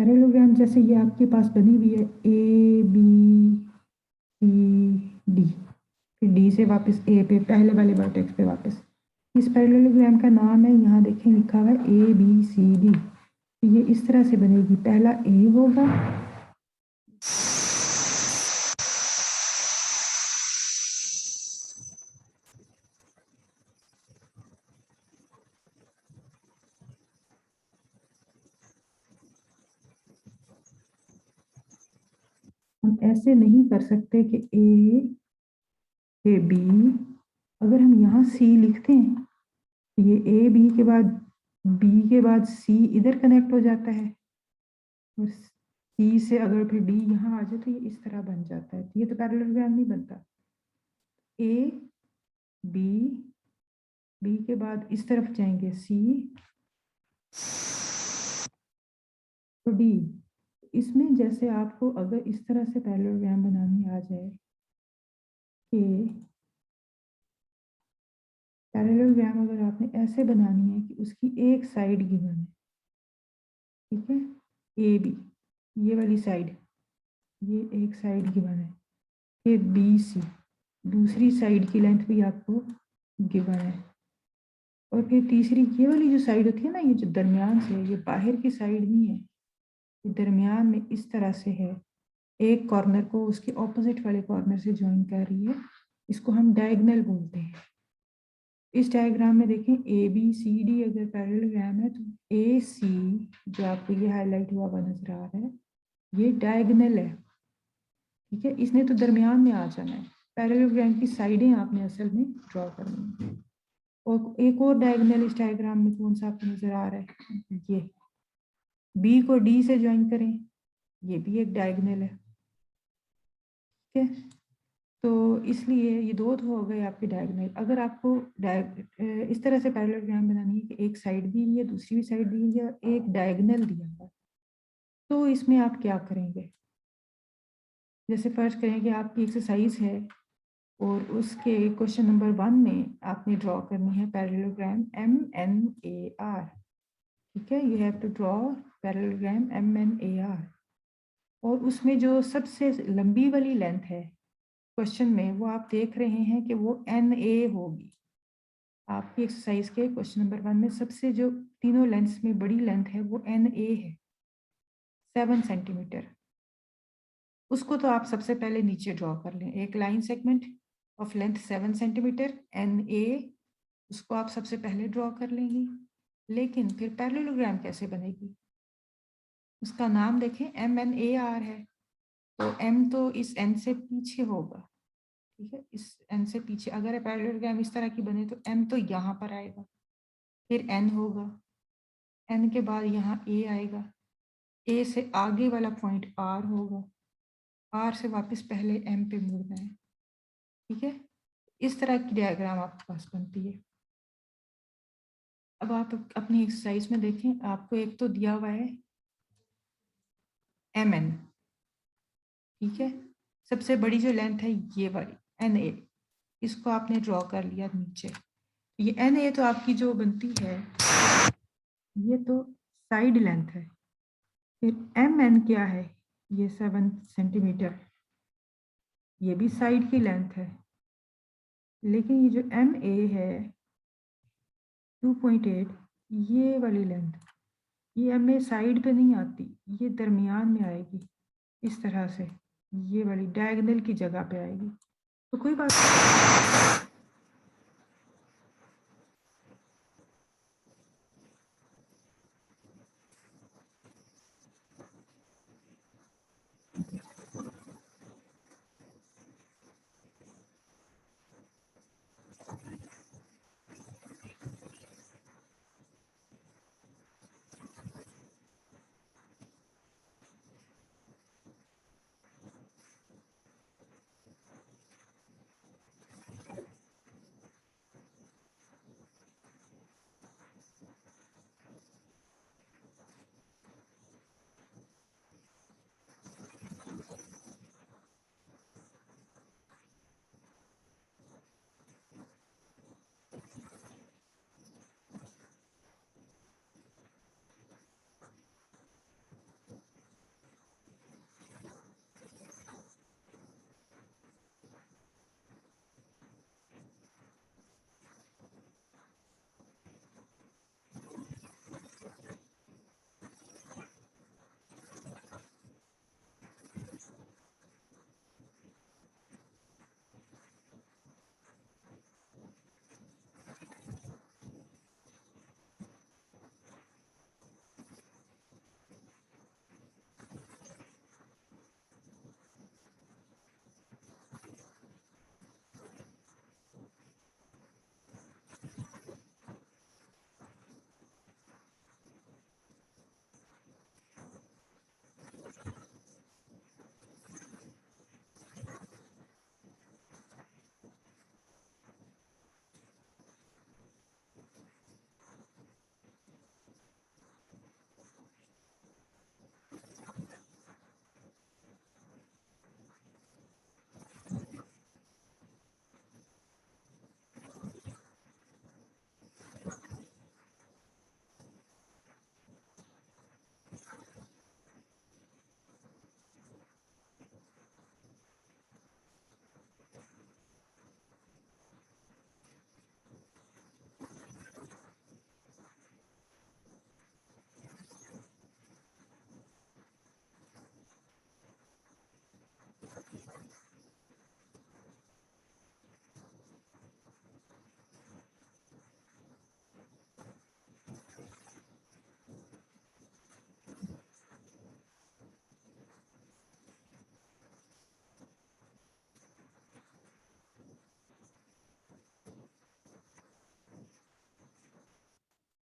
Parallelogram जैसे ये आपके पास बनी हुई है ए बी सी डी, फिर डी से वापस ए पे, पहले वाले वर्टेक्स पे वापस। इस पैरेललोग्राम का नाम है, यहाँ देखें लिखा हुआ है ए बी सी डी। तो ये इस तरह से बनेगी, पहला ए होगा, हम ऐसे नहीं कर सकते कि ए बी, अगर हम यहाँ सी लिखते हैं तो ये ए बी के बाद, बी के बाद सी इधर कनेक्ट हो जाता है, और सी से अगर फिर डी यहाँ आ जाए तो ये इस तरह बन जाता है। तो ये तो पैरेललोग्राम नहीं बनता। ए बी, बी के बाद इस तरफ जाएंगे सी तो डी। इसमें जैसे आपको अगर इस तरह से पैरेललोग्राम बनानी आ जाए कि पैरेललोग्राम अगर आपने ऐसे बनानी है कि उसकी एक साइड गिवन है, ठीक है, ए बी ये वाली साइड, ये एक साइड गिवन है, फिर बी सी दूसरी साइड की लेंथ भी आपको गिवन है, और फिर तीसरी ये वाली जो साइड होती है ना, ये जो दरमियान से है, ये बाहर की साइड नहीं है, ये दरमियान में इस तरह से है, एक कॉर्नर को उसके ऑपोजिट वाले कॉर्नर से ज्वाइन कर रही है, इसको हम डायगोनल बोलते हैं। इस डायग्राम में देखें ए बी सी डी अगर पैरेललोग्राम है तो ए सी जो आपको ये हाईलाइट हुआ नजर आ रहा है ये डायगोनल है, ठीक है, इसने तो दरमियान में आ जाना है। पैरेललोग्राम की साइडें आपने असल में ड्रॉ करनी है। और एक और डायगोनल इस डायग्राम में कौन सा आपको नजर आ रहा है, ये बी को डी से ज्वाइन करें, ये भी एक डायगोनल है, ठीक है। तो इसलिए ये दो तो हो गए आपके डायगोनल। अगर आपको इस तरह से पैरेललोग्राम बनानी है कि एक साइड दी हुई है, दूसरी भी साइड दी हुई है, एक डायगोनल दिया हुआ, तो इसमें आप क्या करेंगे। जैसे फर्ज करें कि आपकी एक्सरसाइज है और उसके क्वेश्चन नंबर 1 में आपने ड्रॉ करनी है parallelogram M N A R, ठीक है, you have to draw parallelogram M N A R, और उसमें जो सबसे लंबी वाली लेंथ है क्वेश्चन में वो आप देख रहे हैं कि वो एन ए होगी। आपकी एक्सरसाइज के क्वेश्चन नंबर 1 में सबसे जो तीनों लेंथ्स में बड़ी लेंथ है वो एन ए है, 7 सेंटीमीटर। उसको तो आप सबसे पहले नीचे ड्रॉ कर लें, एक line segment of length 7 centimetre N A, उसको आप सबसे पहले ड्रॉ कर लेंगी। लेकिन फिर पैरेललोग्राम कैसे बनेगी, उसका नाम देखें एम एन ए आर है, तो एम तो इस एन से पीछे होगा, ठीक है, इस एन से पीछे अगर पैरेललोग्राम इस तरह की बने तो एम तो यहाँ पर आएगा, फिर एन होगा, एन के बाद यहाँ ए आएगा, ए से आगे वाला पॉइंट आर होगा, आर से वापस पहले एम पे मुड़ना है, ठीक है। इस तरह की डायग्राम आपके पास बनती है। अब आप अपनी एक्सरसाइज में देखें, आपको एक तो दिया हुआ है एम एन, ठीक है, सबसे बड़ी जो लेंथ है ये वाली एन ए, इसको आपने ड्रॉ कर लिया नीचे। ये एन ए तो आपकी जो बनती है ये तो साइड लेंथ है, फिर एम एन क्या है, ये 7 सेंटीमीटर, ये भी साइड की लेंथ है, लेकिन ये जो एम ए है 2.8, ये वाली लेंथ, ये एम ए साइड पे नहीं आती, ये दरमियान में आएगी इस तरह से, ये वाली डायगोनल की जगह पे आएगी। तो कोई बात नहीं,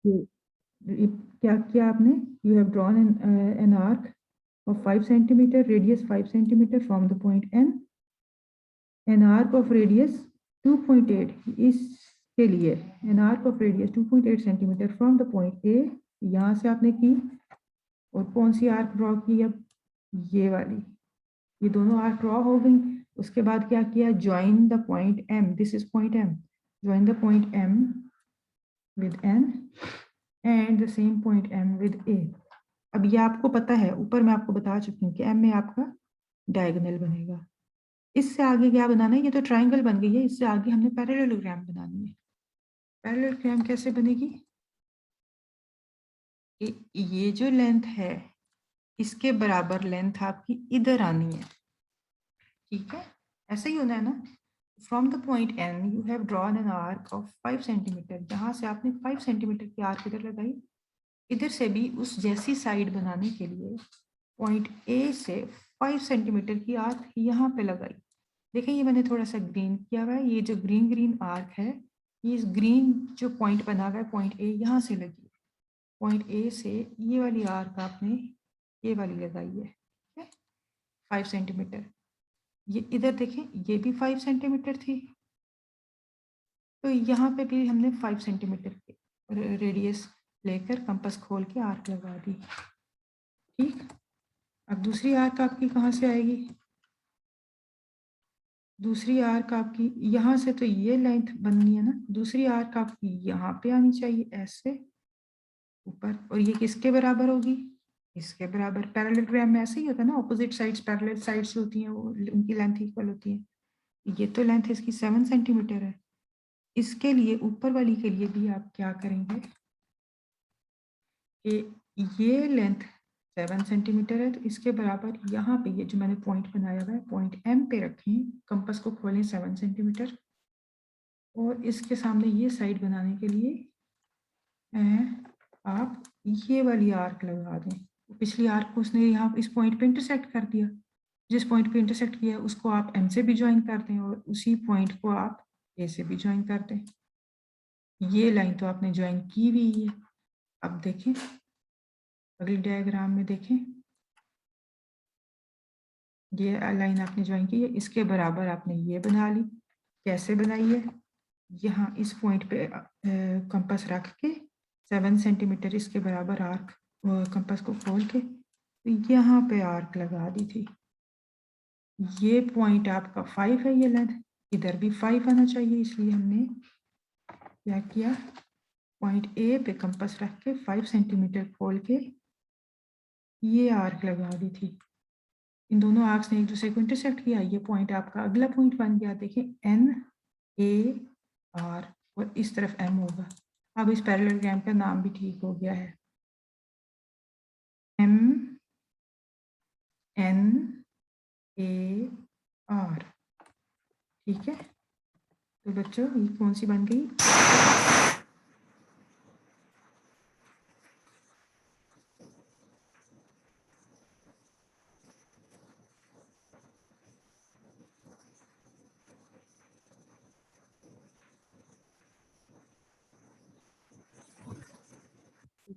क्या किया आपने? You have drawn an arc of 5 centimeter, radius 5 centimeter from the point N, an arc of radius 2.8, इसके लिए an arc of radius 2.8 centimeter from the point A, यहाँ से आपने की, और कौन सी आर्क ड्रॉ की? अब ये वाली, ये दोनों आर्क ड्रॉ हो गई। उसके बाद क्या किया? Join the point M, this is point M, join the point M with N and the same point M with A। अब ये आपको पता है, ऊपर मैं आपको बता चुकी हूँ कि M में आपका डायगोनल बनेगा। इससे आगे क्या बनाना है? ये तो ट्रायंगल बन गई है, इससे आगे हमने पैरेललोग्राम बनानी है। पैरेललोग्राम कैसे बनेगी? ये जो लेंथ है, इसके बराबर लेंथ आपकी इधर आनी है, ठीक है? ऐसा ही होना है ना। From the point N you have drawn an arc of 5 centimetre, यहाँ से आपने 5 सेंटीमीटर की आर्क इधर लगाई। इधर से भी उस जैसी साइड बनाने के लिए पॉइंट A से 5 सेंटीमीटर की आर्क यहाँ पे लगाई। देखिए ये मैंने थोड़ा सा ग्रीन किया हुआ है, ये जो ग्रीन ग्रीन आर्क है, ये इस ग्रीन जो पॉइंट बना हुआ है पॉइंट ए, यहाँ से लगी है। पॉइंट ए से ये वाली आर्क आपने ये वाली लगाई है, ठीक है, 5 सेंटीमीटर। ये इधर देखें, ये भी 5 सेंटीमीटर थी, तो यहाँ पे भी हमने 5 सेंटीमीटर की रेडियस लेकर कंपास खोल के आर्क लगा दी, ठीक। अब दूसरी आर्क आपकी कहाँ से आएगी? दूसरी आर्क आपकी यहाँ से, तो ये लेंथ बननी है ना, दूसरी आर्क आपकी यहाँ पे आनी चाहिए ऐसे ऊपर, और ये किसके बराबर होगी? इसके बराबर। पैरेललोग्राम में ऐसे ही होता है ना, ऑपोजिट साइड्स पैरेलल साइड्स होती हैं, वो उनकी लेंथ इक्वल होती है। ये तो लेंथ इसकी 7 सेंटीमीटर है, इसके लिए ऊपर वाली के लिए भी आप क्या करेंगे कि ये लेंथ 7 सेंटीमीटर है, तो इसके बराबर यहाँ पे ये जो मैंने पॉइंट बनाया हुआ है, पॉइंट M पे रखें, कंपास को खोलें 7 सेंटीमीटर, और इसके सामने ये साइड बनाने के लिए आप ये वाली आर्क लगा दें। पिछली आर्क को उसने यहाँ इस पॉइंट पे इंटरसेक्ट कर दिया, जिस पॉइंट पे इंटरसेक्ट किया उसको आप M से भी ज्वाइन कर दें, और उसी पॉइंट को आप A से भी ज्वाइन कर दें। ये लाइन तो आपने ज्वाइन की हुई है। अब देखें अगली डायग्राम में, देखें ये लाइन आपने ज्वाइन की है, इसके बराबर आपने ये बना ली। कैसे बनाई है? यहाँ इस पॉइंट पे कंपास रख के 7 सेंटीमीटर इसके बराबर आर्क कंपास को खोल के तो यहाँ पे आर्क लगा दी थी। ये पॉइंट आपका 5 है, ये लेंथ इधर भी 5 आना चाहिए, इसलिए हमने क्या किया, पॉइंट ए पे कंपास रख के 5 सेंटीमीटर खोल के ये आर्क लगा दी थी। इन दोनों आर्क्स ने एक दूसरे को इंटरसेक्ट किया, ये पॉइंट आपका अगला पॉइंट बन गया। देखिए एन ए आर, और इस तरफ एम होगा। अब इस पैरेललोग्राम का नाम भी ठीक हो गया है, एम एन ए आर, ठीक है। तो बच्चों ये कौन सी बन गई?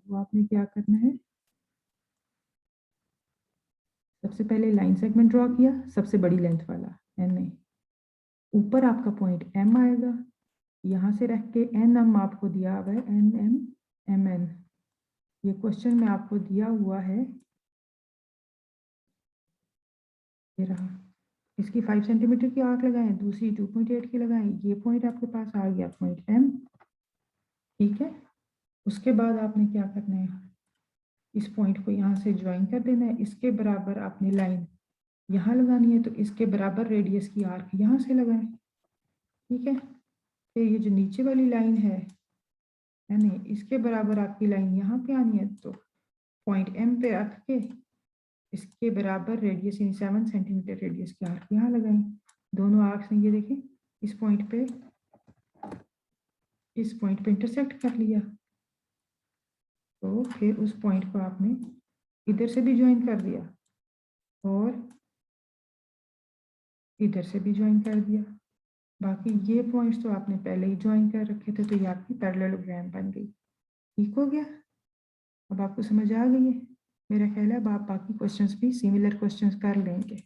तो आपने क्या करना है, सबसे पहले लाइन सेगमेंट ड्रॉ किया, सबसे बड़ी लेंथ वाला एन ए, ऊपर आपका पॉइंट एम आएगा, यहाँ से रख के एन एम आपको दिया हुआ है, एन एम एम एन, ये क्वेश्चन में आपको दिया हुआ है, ये रहा। इसकी 5 सेंटीमीटर की आर्क लगाएं, दूसरी 2.8 की लगाएं, ये पॉइंट आपके पास आ गया पॉइंट एम, ठीक है। उसके बाद आपने क्या करना है, इस पॉइंट को यहाँ से ज्वाइन कर देना है, इसके बराबर आपने लाइन यहाँ लगानी है, तो इसके बराबर रेडियस की आर्क यहाँ से लगाएं, ठीक है। फिर ये जो नीचे वाली लाइन है नहीं, इसके बराबर आपकी लाइन यहाँ पे आनी है, तो पॉइंट एम पे रख के इसके बराबर रेडियस यानी 7 सेंटीमीटर रेडियस की आर्क यहाँ लगाएं। दोनों आर्क्स ने ये देखें इस पॉइंट पे इंटरसेक्ट कर लिया, तो फिर उस पॉइंट को आपने इधर से भी ज्वाइन कर दिया और इधर से भी ज्वाइन कर दिया। बाकी ये पॉइंट्स तो आपने पहले ही ज्वाइन कर रखे थे, तो ये आपकी पैरेललोग्राम बन गई। ठीक हो गया? अब आपको समझ आ गई है? मेरा ख़्याल है अब आप बाकी क्वेश्चंस भी सिमिलर क्वेश्चंस कर लेंगे।